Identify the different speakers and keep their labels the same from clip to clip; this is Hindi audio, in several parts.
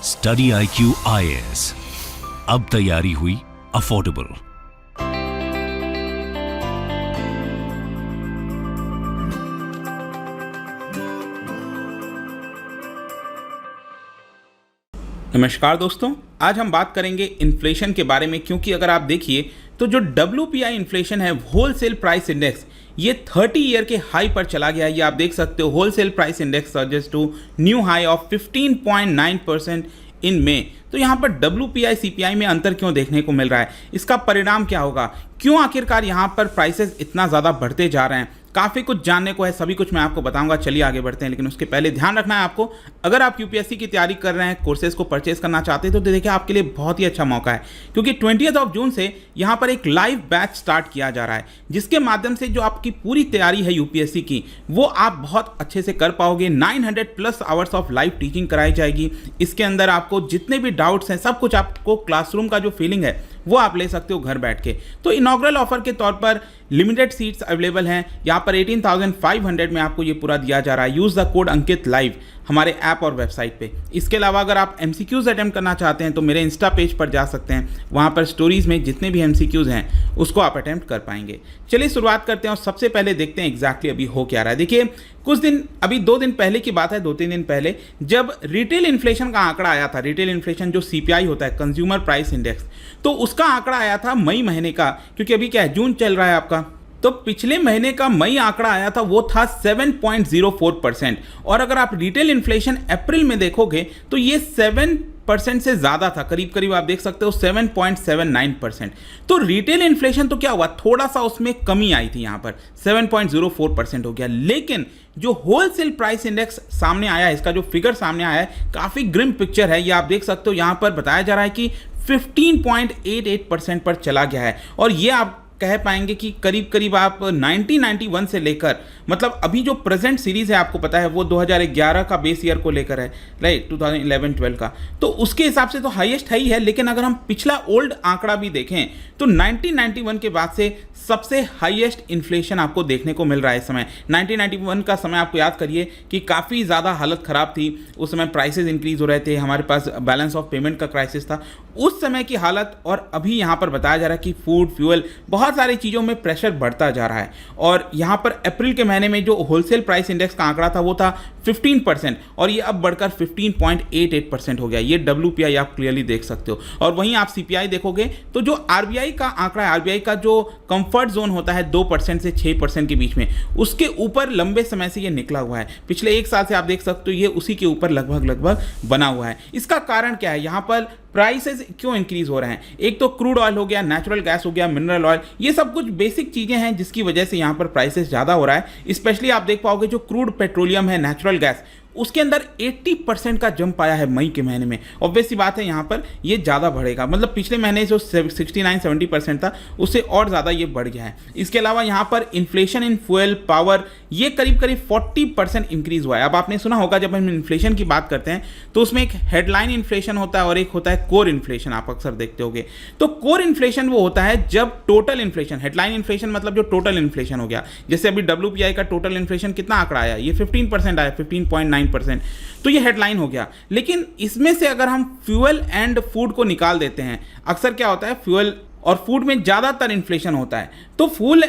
Speaker 1: स्टडी IQ IAS, अब तैयारी हुई अफोर्डेबल।
Speaker 2: नमस्कार दोस्तों, आज हम बात करेंगे इन्फ्लेशन के बारे में, क्योंकि अगर आप देखिए तो जो WPI इन्फ्लेशन है, होलसेल प्राइस इंडेक्स, ये 30 ईयर के हाई पर चला गया है। ये आप देख सकते हो, wholesale price index surges to new high of 15.9% in May. तो यहाँ पर WPI CPI में अंतर क्यों देखने को मिल रहा है, इसका परिणाम क्या होगा, क्यों आखिरकार यहाँ पर प्राइसेस इतना ज़्यादा बढ़ते जा रहे हैं, काफ़ी कुछ जानने को है, सभी कुछ मैं आपको बताऊंगा। चलिए आगे बढ़ते हैं, लेकिन उसके पहले ध्यान रखना है आपको, अगर आप UPSC की तैयारी कर रहे हैं, कोर्सेज को परचेज करना चाहते हैं, तो देखिए आपके लिए बहुत ही अच्छा मौका है, क्योंकि 20 जून से यहाँ पर एक लाइव बैच स्टार्ट किया जा रहा है, जिसके माध्यम से जो आपकी पूरी तैयारी है UPSC की, वो आप बहुत अच्छे से कर पाओगे। 900+ आवर्स ऑफ लाइव टीचिंग कराई जाएगी। इसके अंदर आपको जितने भी डाउट्स हैं, सब कुछ आपको क्लासरूम का जो फीलिंग है वो आप ले सकते हो घर बैठ के। तो इनॉग्रल ऑफर के तौर पर लिमिटेड सीट्स अवेलेबल हैं। यहाँ पर 18,500 में आपको ये पूरा दिया जा रहा है। Use the code Ankit live हमारे ऐप और वेबसाइट पे। इसके अलावा अगर आप MCQs अटेम्प्ट करना चाहते हैं तो मेरे इंस्टा पेज पर जा सकते हैं, वहाँ पर स्टोरीज में जितने भी MCQs हैं उसको आप अटेम्प्ट कर पाएंगे। चलिए शुरुआत करते हैं और सबसे पहले देखते हैं एग्जैक्टली अभी हो क्या रहा है। देखिए कुछ दिन, अभी 2 दिन पहले की बात है, 2-3 दिन पहले, जब रिटेल इन्फ्लेशन का आंकड़ा आया था, रिटेल इन्फ्लेशन जो CPI होता है, कंज्यूमर प्राइस इंडेक्स, तो उसका आंकड़ा आया था मई महीने का, क्योंकि अभी क्या है, जून चल रहा है आपका। तो पिछले महीने का मई आंकड़ा आया था, वो था 7.04%। और अगर आप रिटेल इन्फ्लेशन अप्रैल में देखोगे तो ये 7% से ज़्यादा था, करीब करीब आप देख सकते हो 7.79%। तो रिटेल इन्फ्लेशन तो क्या हुआ, थोड़ा सा उसमें कमी आई थी, यहाँ पर 7.04% हो गया। लेकिन जो होलसेल प्राइस इंडेक्स सामने आया है, इसका जो फिगर सामने आया है, काफ़ी ग्रिम पिक्चर है। ये आप देख सकते हो, यहाँ पर बताया जा रहा है कि 15.88% पर चला गया है। और ये आप कह पाएंगे कि करीब करीब आप 1991 से लेकर, मतलब अभी जो प्रेजेंट सीरीज है, आपको पता है वो 2011 का बेस ईयर को लेकर है, राइट, 2011-12 का, तो उसके हिसाब से तो हाईएस्ट है ही है। लेकिन अगर हम पिछला ओल्ड आंकड़ा भी देखें तो 1991 के बाद से सबसे हाईएस्ट इन्फ्लेशन आपको देखने को मिल रहा है इस समय। 1991 का समय आपको याद करिए कि काफ़ी ज़्यादा हालत ख़राब थी, उस समय प्राइसेस इंक्रीज हो रहे थे, हमारे पास बैलेंस ऑफ पेमेंट का क्राइसिस था, उस समय की हालत। और अभी यहाँ पर बताया जा रहा है कि फूड, फ्यूल, बहुत सारी चीज़ों में प्रेशर बढ़ता जा रहा है। और यहाँ पर अप्रैल के महीने में जो होलसेल प्राइस इंडेक्स का आंकड़ा था वो था 15%, और ये अब बढ़कर 15.88% हो गया। ये WPI आप क्लियरली देख सकते हो। और वहीं आप CPI देखोगे तो जो RBI का आंकड़ा है, RBI का जो कंफर्ट जोन होता है 2% से 6% के बीच में, उसके ऊपर लंबे समय से ये निकला हुआ है। पिछले 1 साल से आप देख सकते हो ये उसी के ऊपर लगभग बना हुआ है। इसका कारण क्या है, यहाँ पर प्राइसेस क्यों इंक्रीज हो रहे हैं? एक तो क्रूड ऑयल हो गया, नेचुरल गैस हो गया, मिनरल ऑयल, ये सब कुछ बेसिक चीज़ें हैं जिसकी वजह से यहाँ पर प्राइसेस ज़्यादा हो रहा है। स्पेशली आप देख पाओगे जो क्रूड पेट्रोलियम है, नेचुरल गैस, उसके अंदर 80% का जंप आया है मई के महीने में। ऑब्वियस सी बात है, यहाँ पर ये ज़्यादा बढ़ेगा, मतलब पिछले महीने जो 69-70% था उससे और ज़्यादा ये बढ़ गया है। इसके अलावा यहाँ पर इन्फ्लेशन इन फ्यूल, पावर, ये करीब करीब 40% इंक्रीज हुआ है। अब आपने सुना होगा, जब हम इन्फ्लेशन की बात करते हैं तो उसमें एक हेडलाइन इन्फ्लेशन होता है और एक होता है कोर इन्फ्लेशन, आप अक्सर देखते होगे। तो कोर इन्फ्लेशन वो होता है जब टोटल इन्फ्लेशन, हेडलाइन इन्फ्लेशन मतलब जो टोटल इन्फ्लेशन हो गया, जैसे अभी WPI का टोटल इन्फ्लेशन कितना आंकड़ा आया, ये 15% आया, 15.9%, तो ये हेडलाइन हो गया। लेकिन इसमें से अगर हम फ्यूल एंड फूड को निकाल देते हैं, अक्सर क्या होता है, फ्यूल और फूड में ज़्यादातर इन्फ्लेशन होता है, तो फ्यूल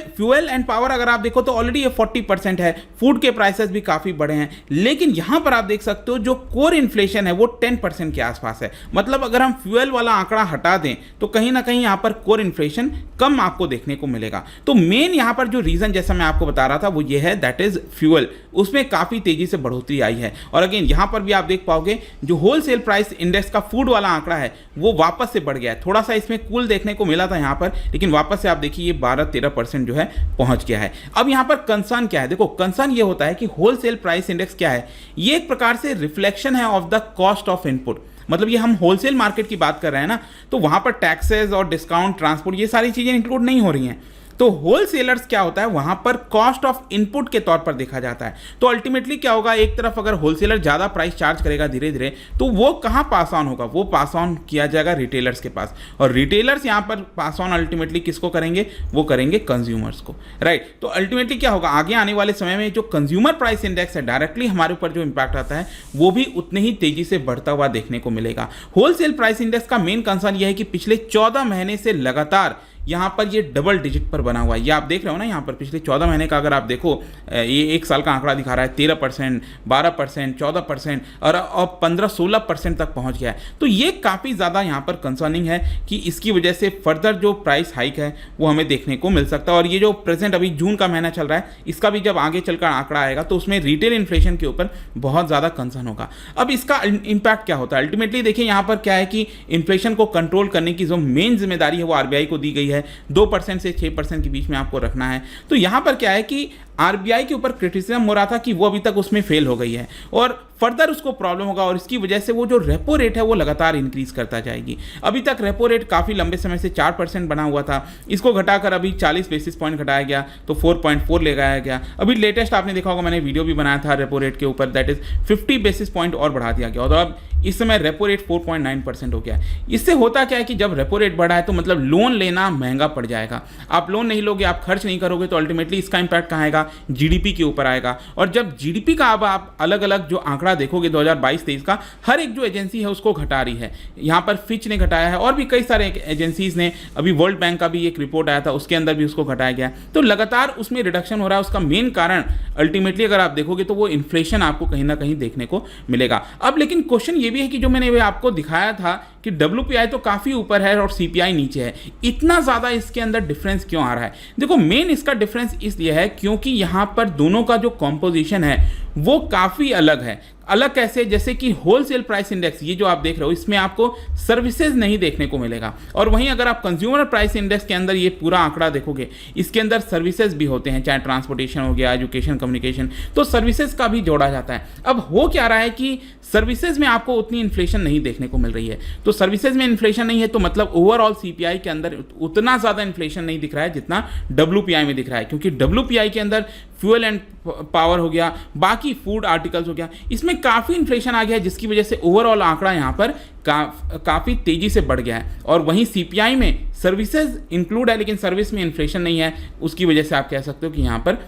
Speaker 2: एंड पावर अगर आप देखो तो ऑलरेडी ये 40% है, फूड के प्राइसेस भी काफ़ी बढ़े हैं। लेकिन यहाँ पर आप देख सकते हो जो कोर इन्फ्लेशन है वो 10% के आसपास है। मतलब अगर हम फ्यूल वाला आंकड़ा हटा दें तो कहीं ना कहीं यहाँ पर कोर इन्फ्लेशन कम आपको देखने को मिलेगा। तो मेन यहाँ पर जो रीज़न, जैसा मैं आपको बता रहा था, वो ये है, दैट इज़ फ्यूल, उसमें काफ़ी तेज़ी से बढ़ोतरी आई है। और अगेन यहाँ पर भी आप देख पाओगे जो होलसेल प्राइस इंडेक्स का फूड वाला आंकड़ा है वो वापस से बढ़ गया है। थोड़ा सा इसमें कूल देखने को मिला था यहाँ पर, लेकिन वापस से आप देखिए ये 12-13% जो है पहुंच गया है। अब यहाँ पर कंसर्न क्या है, देखो कंसर्न ये होता है कि होलसेल प्राइस इंडेक्स क्या है, ये एक प्रकार से रिफ्लेक्शन है of the cost of input. मतलब ये हम होलसेल मार्केट की बात कर रहे हैं ना, तो वहाँ पर टैक्सेस और डिस्काउंट, ट्रांसपोर्ट, ये सारी चीज़ें इंक्लूड नहीं हो रही हैं। तो होलसेलर्स क्या होता है, वहां पर कॉस्ट ऑफ इनपुट के तौर पर देखा जाता है। तो अल्टीमेटली क्या होगा, एक तरफ अगर होलसेलर ज्यादा प्राइस चार्ज करेगा धीरे धीरे, तो वो कहां पास ऑन होगा, वो पास ऑन किया जाएगा रिटेलर्स के पास, और रिटेलर्स यहां पर पास ऑन अल्टीमेटली किसको करेंगे, वो करेंगे कंज्यूमर्स को, राइट। तो अल्टीमेटली क्या होगा, आगे आने वाले समय में जो कंज्यूमर प्राइस इंडेक्स है डायरेक्टली हमारे ऊपर जो इंपैक्ट आता है वो भी उतनी ही तेजी से बढ़ता हुआ देखने को मिलेगा। होलसेल प्राइस इंडेक्स का मेन कंसर्न यह है कि पिछले 14 महीने से लगातार यहाँ पर ये डबल डिजिट पर बना हुआ है। ये आप देख रहे हो ना, यहाँ पर पिछले 14 महीने का अगर आप देखो, ये एक साल का आंकड़ा दिखा रहा है 13%, 12%, 14% और अब 15-16% तक पहुँच गया है। तो ये काफ़ी ज़्यादा यहाँ पर कंसर्निंग है कि इसकी वजह से फर्दर जो प्राइस हाइक है वो हमें देखने को मिल सकता है। और ये जो प्रेजेंट अभी जून का महीना चल रहा है, इसका भी जब आगे चलकर आंकड़ा आएगा तो उसमें रिटेल इन्फ्लेशन के ऊपर बहुत ज़्यादा कंसर्न होगा। अब इसका इम्पैक्ट क्या होता है, अल्टीमेटली देखिए यहाँ पर क्या है कि इन्फ्लेशन को कंट्रोल करने की जो मेन जिम्मेदारी है वो आरबीआई को दी गई है। 2% से 6% के बीच में आपको रखना है। तो यहां पर क्या है कि आरबीआई के ऊपर क्रिटिसिज्म हो रहा था कि वो अभी तक उसमें फेल हो गई है और फर्दर उसको प्रॉब्लम होगा, और इसकी वजह से वो जो रेपो रेट है वो लगातार इंक्रीज करता जाएगी। अभी तक रेपो रेट काफ़ी लंबे समय से 4% बना हुआ था, इसको घटाकर अभी 40 बेसिस पॉइंट घटाया गया तो 4.4 ले गया गया। अभी लेटेस्ट आपने देखा होगा, मैंने वीडियो भी बनाया था रेपो रेट के ऊपर, दैट इज 50 बेसिस पॉइंट और बढ़ा दिया गया। और अब इस समय रेपो रेट 4.9% हो गया है। इससे होता क्या है कि जब रेपो रेट बढ़ा है तो मतलब लोन लेना महंगा पड़ जाएगा। आप लोन नहीं लोगे, आप खर्च नहीं करोगे, तो अल्टीमेटली इसका इंपैक्ट कहाँ आएगा, जीडीपी के ऊपर आएगा। और जब जीडीपी का अब आप अलग अलग जो आंकड़ा देखोगे 2022-23 का, हर एक जो एजेंसी है उसको घटा रही है। यहाँ पर फिच ने घटाया है और भी कई सारे एजेंसीज ने, अभी वर्ल्ड बैंक का भी एक रिपोर्ट आया था उसके अंदर भी उसको घटाया गया। तो लगातार उसमें रिडक्शन हो रहा है। उसका मेन कारण अल्टीमेटली अगर आप देखोगे तो वो इन्फ्लेशन आपको कहीं ना कहीं देखने को मिलेगा। अब लेकिन क्वेश्चन ये भी है कि जो मैंने आपको दिखाया था कि WPI तो काफ़ी ऊपर है और CPI नीचे है, इतना ज़्यादा इसके अंदर डिफरेंस क्यों आ रहा है? देखो मेन इसका डिफरेंस इसलिए है क्योंकि यहाँ पर दोनों का जो कॉम्पोजिशन है वो काफ़ी अलग है। अलग कैसे, जैसे कि होलसेल प्राइस इंडेक्स, ये जो आप देख रहे हो, इसमें आपको सर्विसेज नहीं देखने को मिलेगा, और वहीं अगर आप कंज्यूमर प्राइस इंडेक्स के अंदर ये पूरा आंकड़ा देखोगे, इसके अंदर सर्विसेज भी होते हैं, चाहे ट्रांसपोर्टेशन हो गया, एजुकेशन, कम्युनिकेशन, तो सर्विसेज का भी जोड़ा जाता है। अब हो क्या रहा है कि सर्विसेज में आपको उतनी इन्फ्लेशन नहीं देखने को मिल रही है। तो सर्विसेज में इन्फ्लेशन नहीं है तो मतलब ओवरऑल CPI के अंदर उतना ज़्यादा इन्फ्लेशन नहीं दिख रहा है जितना WPI में दिख रहा है, क्योंकि WPI के अंदर फ्यूल एंड पावर हो गया, बाकी फूड आर्टिकल्स हो गया, इसमें काफ़ी इन्फ्लेशन आ गया है, जिसकी वजह से ओवरऑल आंकड़ा यहाँ पर काफ़ी तेज़ी से बढ़ गया है। और वहीं CPI में सर्विसेज इंक्लूड है लेकिन सर्विस में इन्फ्लेशन नहीं है, उसकी वजह से आप कह सकते हो कि यहाँ पर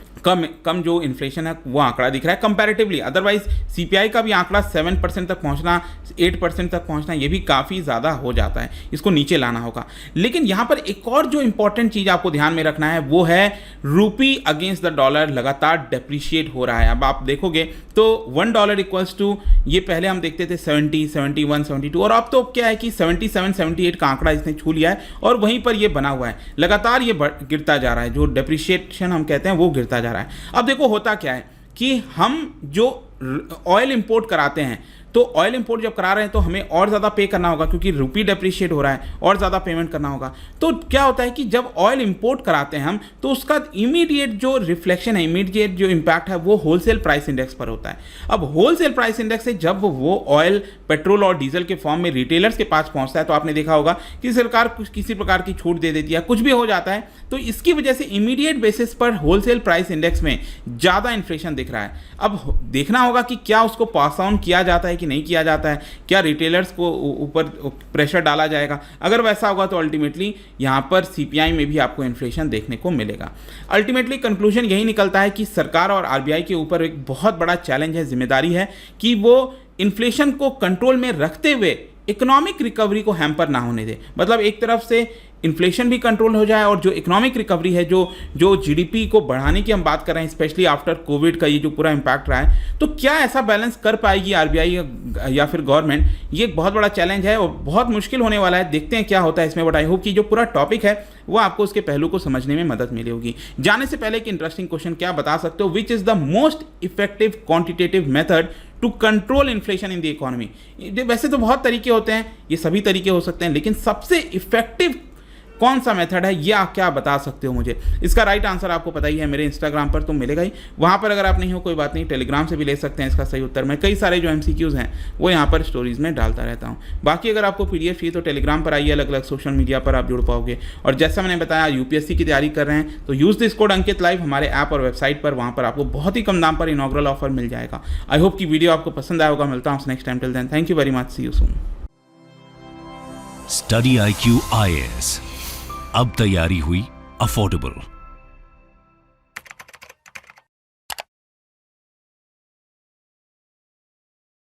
Speaker 2: कम जो इन्फ्लेशन है वो आंकड़ा दिख रहा है कंपैरेटिवली। अदरवाइज CPI का भी आंकड़ा 7% तक पहुँचना, 8% तक पहुँचना, ये भी काफ़ी ज़्यादा हो जाता है, इसको नीचे लाना होगा। लेकिन यहाँ पर एक और जो इंपॉर्टेंट चीज़ आपको ध्यान में रखना है वो है रूपी अगेंस्ट द डॉलर लगातार डेप्रिशिएट हो रहा है। अब आप देखोगे तो $1 इक्वल्स टू, ये पहले हम देखते थे 70, 71, 72, और अब तो क्या है कि 77, 78 का आंकड़ा इसने छू लिया है और वहीं पर ये बना हुआ है, लगातार ये गिरता जा रहा है, जो डेप्रिशिएशन हम कहते हैं वो गिरता जा रहा है। अब देखो होता क्या है कि हम जो ऑयल इंपोर्ट कराते हैं, तो ऑयल इंपोर्ट जब करा रहे हैं तो हमें और ज़्यादा पे करना होगा क्योंकि रुपी डेप्रिशिएट हो रहा है, और ज़्यादा पेमेंट करना होगा। तो क्या होता है कि जब ऑयल इंपोर्ट कराते हैं हम, तो उसका इमीडिएट जो रिफ्लेक्शन है, इमीडिएट जो इम्पैक्ट है वो होलसेल प्राइस इंडेक्स पर होता है। अब होलसेल प्राइस इंडेक्स से जब वो ऑयल, पेट्रोल और डीजल के फॉर्म में रिटेलर्स के पास पहुँचता है, तो आपने देखा होगा कि सरकार किसी प्रकार की छूट दे देती है, कुछ भी हो जाता है, तो इसकी वजह से इमीडिएट बेसिस पर होलसेल प्राइस इंडेक्स में ज़्यादा इन्फ्लेशन दिख रहा है। अब देखना होगा कि क्या उसको पास ऑन किया जाता है कि नहीं किया जाता है, क्या रिटेलर्स को ऊपर प्रेशर डाला जाएगा। अगर वैसा होगा तो अल्टीमेटली यहाँ पर CPI में भी आपको इन्फ्लेशन देखने को मिलेगा। अल्टीमेटली कंक्लूजन यही निकलता है कि सरकार और RBI के ऊपर एक बहुत बड़ा चैलेंज है, जिम्मेदारी है कि वो इन्फ्लेशन को कंट्रोल में रखते हुए इकोनॉमिक रिकवरी को हैम्पर ना होने दे। मतलब एक तरफ से इन्फ्लेशन भी कंट्रोल हो जाए और जो इकोनॉमिक रिकवरी है, जो GDP को बढ़ाने की हम बात कर रहे हैं, स्पेशली आफ्टर कोविड का ये जो पूरा इम्पैक्ट रहा है, तो क्या ऐसा बैलेंस कर पाएगी RBI या फिर गवर्नमेंट? ये एक बहुत बड़ा चैलेंज है और बहुत मुश्किल होने वाला है। देखते हैं क्या होता है इसमें, बट आई होप कि जो पूरा टॉपिक है वो आपको उसके पहलू को समझने में मदद मिली होगी। जाने से पहले एक इंटरेस्टिंग क्वेश्चन, क्या बता सकते हो which is the most effective quantitative method to control inflation in the economy? वैसे तो बहुत तरीके होते हैं, ये सभी तरीके हो सकते हैं, लेकिन सबसे इफेक्टिव कौन सा मेथड है, ये आप क्या बता सकते हो मुझे? इसका राइट आंसर आपको पता ही है, मेरे इंस्टाग्राम पर तो मिलेगा ही। वहाँ पर अगर आप नहीं हो कोई बात नहीं, टेलीग्राम से भी ले सकते हैं इसका सही उत्तर। मैं कई सारे जो MCQs हैं वो यहाँ पर स्टोरीज में डालता रहता हूँ। बाकी अगर आपको PDF चाहिए तो टेलीग्राम पर आइए, अलग अलग सोशल मीडिया पर आप जुड़ पाओगे। और जैसा मैंने बताया UPSC की तैयारी कर रहे हैं तो use this code Ankit live हमारे ऐप और वेबसाइट पर, वहाँ पर आपको बहुत ही कम दाम पर इनॉग्रल ऑफर मिल जाएगा। आई होप कि वीडियो आपको पसंद आया होगा। मिलता हूँ next time, till then thank you very much, see you soon.
Speaker 1: Study IQ IAS, अब तैयारी हुई अफोर्डेबल।